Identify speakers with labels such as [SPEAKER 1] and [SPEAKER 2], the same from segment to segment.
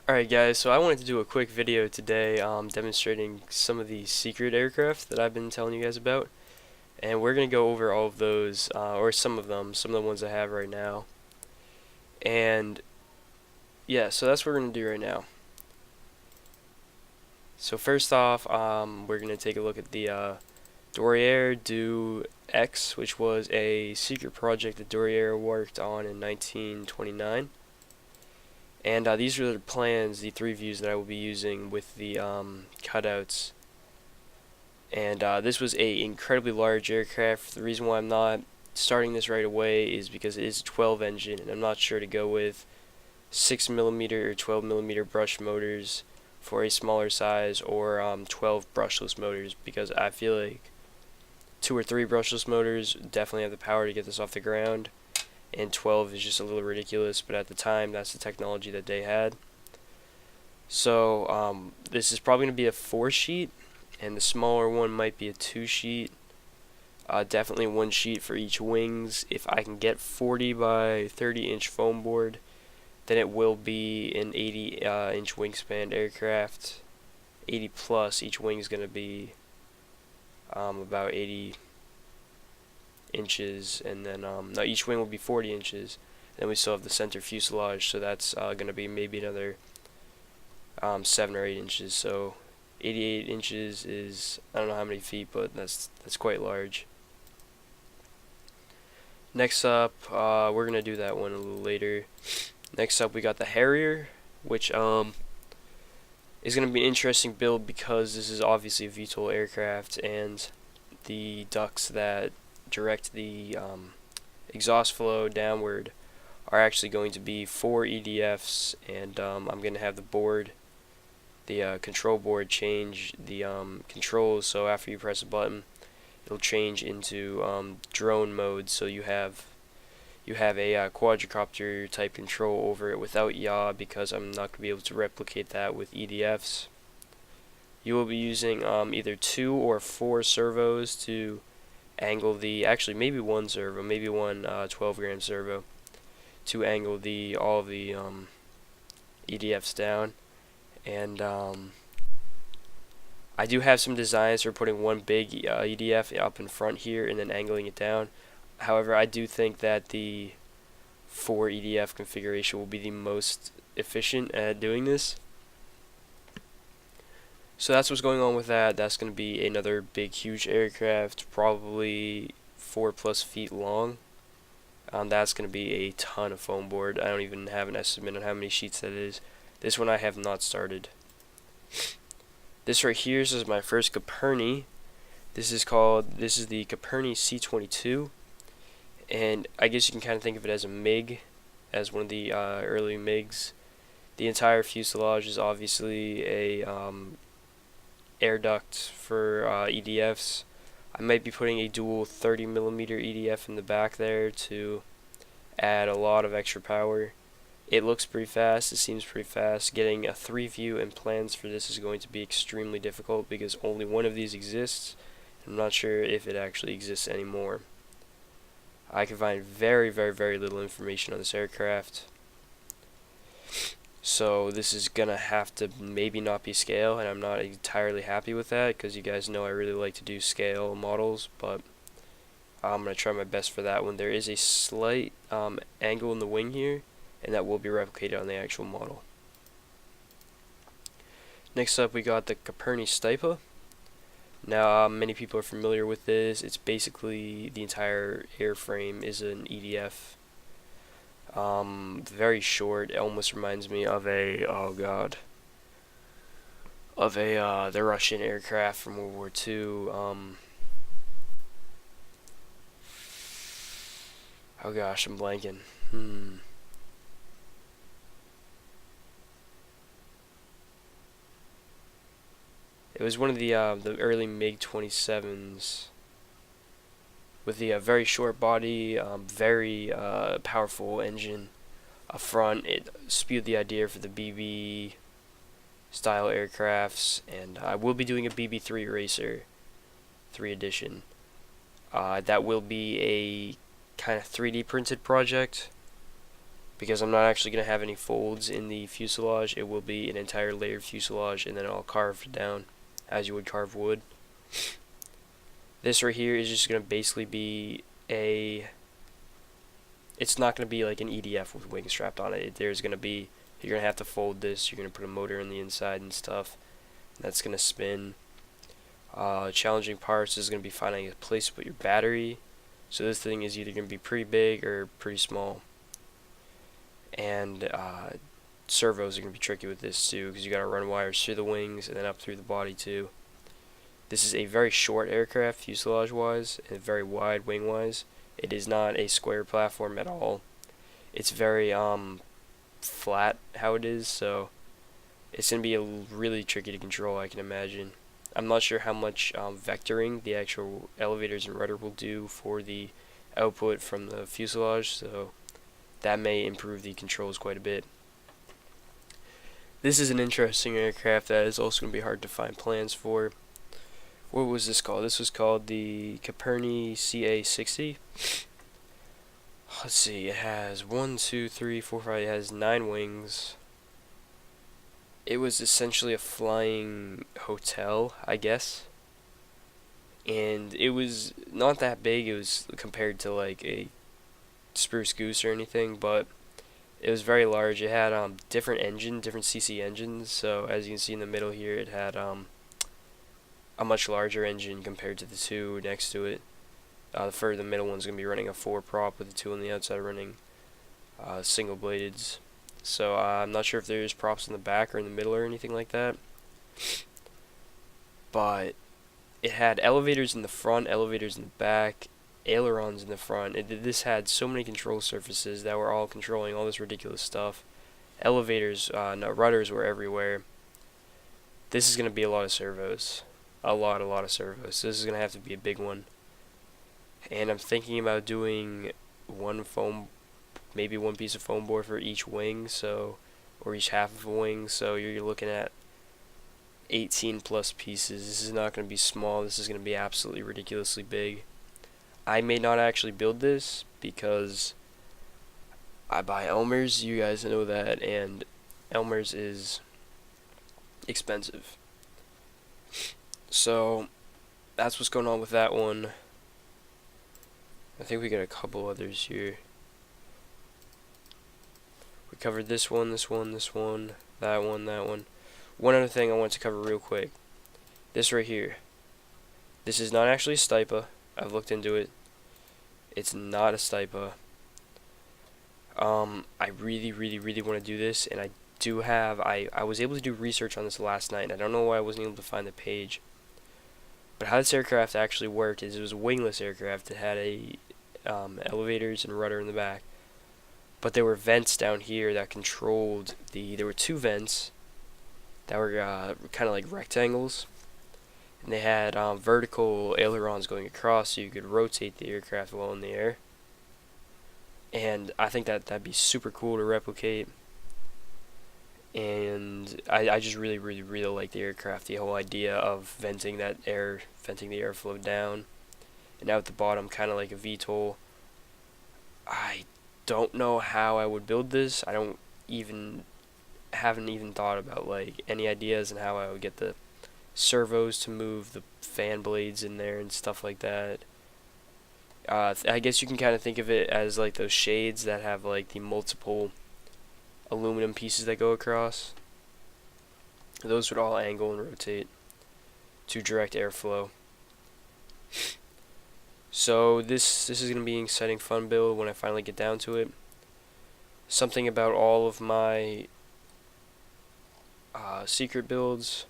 [SPEAKER 1] Alright guys, so I wanted to do a quick video today demonstrating some of the secret aircraft that I've been telling you guys about. And we're going to go over all of those, or some of them, some of the ones I have right now. And yeah, so that's what we're going to do right now. So first off, we're going to take a look at the Dorrier Du X, which was a secret project that Dorrier worked on in 1929. And these are the plans, the three views that I will be using with the cutouts. And this was a incredibly large aircraft. The reason why I'm not starting this right away is because it is a 12 engine, and I'm not sure to go with 6mm or 12mm brush motors for a smaller size, or 12 brushless motors, because I feel like 2 or 3 brushless motors definitely have the power to get this off the ground, and 12 is just a little ridiculous, but at the time that's the technology that they had. So this is probably going to be a 4-sheet, and the smaller one might be a 2-sheet. Definitely 1 sheet for each wings. If I can get 40 by 30-inch foam board, then it will be an 80-inch wingspan aircraft. 80 plus, each wing is going to be about 80 inches, and then no, each wing will be 40 inches. Then we still have the center fuselage, so that's going to be maybe another 7 or 8 inches. So 88 inches is, I don't know how many feet, but that's quite large. Next up, we're gonna do that one a little later. Next up, we got the Harrier, which is gonna be an interesting build because this is obviously a VTOL aircraft, and the ducts that direct the exhaust flow downward are actually going to be 4 EDFs, and I'm gonna have the control board change the controls, so after you press a button it'll change into drone mode, so you have a quadricopter type control over it without yaw, because I'm not going to be able to replicate that with EDFs. You will be using either 2 or 4 servos to angle the, actually maybe 1 servo, maybe one 12-gram servo, to angle all of the EDFs down. And I do have some designs for putting one big EDF up in front here and then angling it down. However, I do think that the 4 EDF configuration will be the most efficient at doing this. So that's what's going on with that. That's going to be another big, huge aircraft, probably 4+ feet long. That's going to be a ton of foam board. I don't even have an estimate on how many sheets that is. This one I have not started. This right here is my first Coperni. This is the Coperni C-22, and I guess you can kind of think of it as a MiG, as one of the early MiGs. The entire fuselage is obviously a air duct for EDFs. I might be putting a dual 30mm EDF in the back there to add a lot of extra power. It looks pretty fast, it seems pretty fast. Getting a 3 view and plans for this is going to be extremely difficult because only one of these exists. I'm not sure if it actually exists anymore. I can find very, very, very little information on this aircraft. So this is gonna have to maybe not be scale, and I'm not entirely happy with that because you guys know I really like to do scale models, but I'm gonna try my best for that one. There is a slight angle in the wing here, and that will be replicated on the actual model. Next up, we got the Coperni Stipa. Now, many people are familiar with this. It's basically the entire airframe is an EDF. Very short. It almost reminds me of the Russian aircraft from World War II. Oh gosh, I'm blanking. It was one of the early MiG-27s with the very short body, very powerful engine up front. It spewed the idea for the BB style aircrafts, and I will be doing a BB-3 Racer 3 edition. That will be a kind of 3D printed project, because I'm not actually going to have any folds in the fuselage. It will be an entire layered fuselage, and then I'll carve down as you would carve wood. This right here is just going to basically be it's not going to be like an EDF with wings strapped on it. You're going to have to fold this. You're going to put a motor in the inside and stuff. That's going to spin. Challenging parts is going to be finding a place to put your battery. So this thing is either going to be pretty big or pretty small. And servos are going to be tricky with this too, because you got to run wires through the wings and then up through the body too. This is a very short aircraft fuselage wise and very wide wing wise. It is not a square platform at all. It's very flat how it is, so it's going to be really tricky to control, I can imagine. I'm not sure how much vectoring the actual elevators and rudder will do for the output from the fuselage, so that may improve the controls quite a bit. This is an interesting aircraft that is also going to be hard to find plans for. What was this called? This was called the Caperni CA60. Let's see, it has 1, 2, 3, 4, 5, it has 9 wings. It was essentially a flying hotel, I guess. And it was not that big, it was compared to like a Spruce Goose or anything, but it was very large. It had different CC engines, so as you can see in the middle here, it had a much larger engine compared to the two next to it. The middle one's going to be running a 4 prop with the two on the outside running single bladeds. So I'm not sure if there's props in the back or in the middle or anything like that. But it had elevators in the front, elevators in the back, ailerons in the front. This had so many control surfaces that were all controlling all this ridiculous stuff. Elevators, no, rudders were everywhere. This is going to be a lot of servos. A lot of servos. So this is going to have to be a big one. And I'm thinking about doing maybe one piece of foam board for each wing, or each half of a wing, so you're looking at 18 plus pieces. This is not going to be small, this is going to be absolutely ridiculously big. I may not actually build this because I buy Elmer's, you guys know that, and Elmer's is expensive. So that's what's going on with that one. I think we got a couple others here. We covered this one, that one. One other thing I want to cover real quick. This right here. This is not actually a Stipa. I've looked into it. It's not a Stipa. I really want to do this, and I was able to do research on this last night, and I don't know why I wasn't able to find the page. But how this aircraft actually worked is it was a wingless aircraft. It had elevators and rudder in the back. But there were vents down here that controlled there were 2 vents that were kind of like rectangles. And they had vertical ailerons going across so you could rotate the aircraft while in the air. And I think that'd be super cool to replicate. And I just really like the aircraft, the whole idea of venting the airflow down, and out the bottom, kind of like a VTOL. I don't know how I would build this. Haven't even thought about like any ideas and how I would get the servos to move the fan blades in there and stuff like that. I guess you can kind of think of it as like those shades that have like the multiple aluminum pieces that go across. Those would all angle and rotate to direct airflow. So this is going to be an exciting fun build when I finally get down to it. Something about all of my secret builds,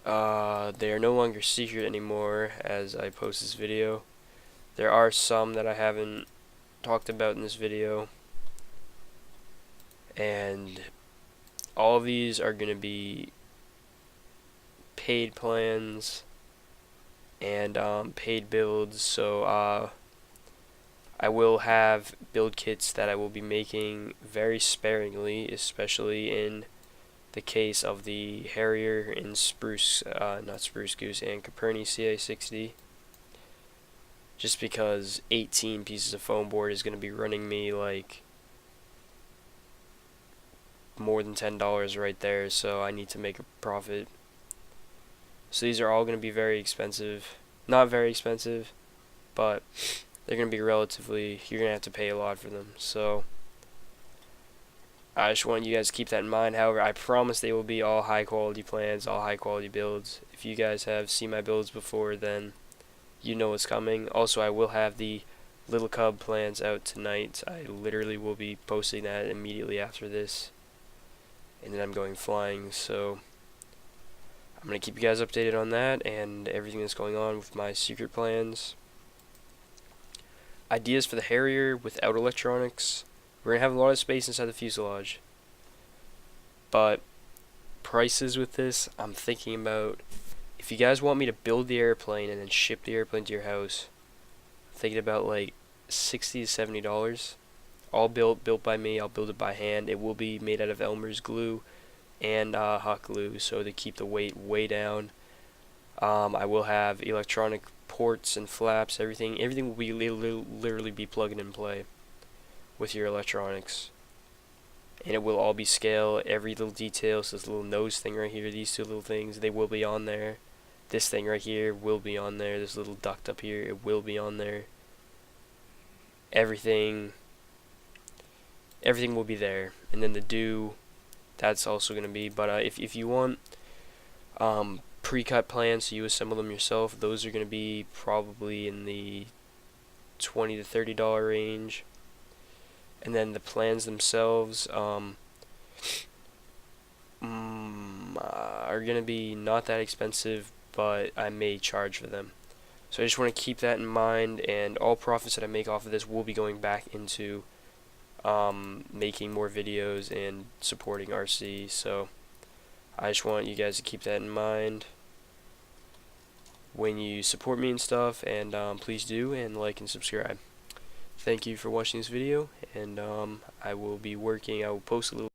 [SPEAKER 1] they are no longer secret anymore as I post this video. There are some that I haven't talked about in this video, and all of these are going to be paid plans and paid builds. So I will have build kits that I will be making very sparingly, especially in the case of the Harrier and not Spruce Goose, and Caperni CA60. Just because 18 pieces of foam board is going to be running me like more than $10 right there, so I need to make a profit. So these are all going to be very expensive. Not very expensive, but they're going to be relatively, you're going to have to pay a lot for them. So I just want you guys to keep that in mind. However, I promise they will be all high quality plans, all high quality builds. If you guys have seen my builds before, then you know what's coming. Also, I will have the Little Cub plans out tonight. I literally will be posting that immediately after this. And then I'm going flying, so I'm going to keep you guys updated on that and everything that's going on with my secret plans. Ideas for the Harrier without electronics. We're going to have a lot of space inside the fuselage. But prices with this, I'm thinking about, if you guys want me to build the airplane and then ship the airplane to your house, I'm thinking about like $60 to $70. All built by me. I'll build it by hand. It will be made out of Elmer's glue and hot glue, so to keep the weight way down. I will have electronic ports and flaps. Everything will be literally be plug and play with your electronics, and it will all be scale. Every little detail. So this little nose thing right here, these two little things, they will be on there. This thing right here will be on there. This little duct up here, it will be on there. Everything will be there. And then the dew, that's also going to be, but if you want pre-cut plans so you assemble them yourself, those are going to be probably in the $20 to $30 range. And then the plans themselves are going to be not that expensive, but I may charge for them. So I just want to keep that in mind, and all profits that I make off of this will be going back into making more videos and supporting RC. So I just want you guys to keep that in mind when you support me and stuff, and please do, and like and subscribe. Thank you for watching this video, and I will post a little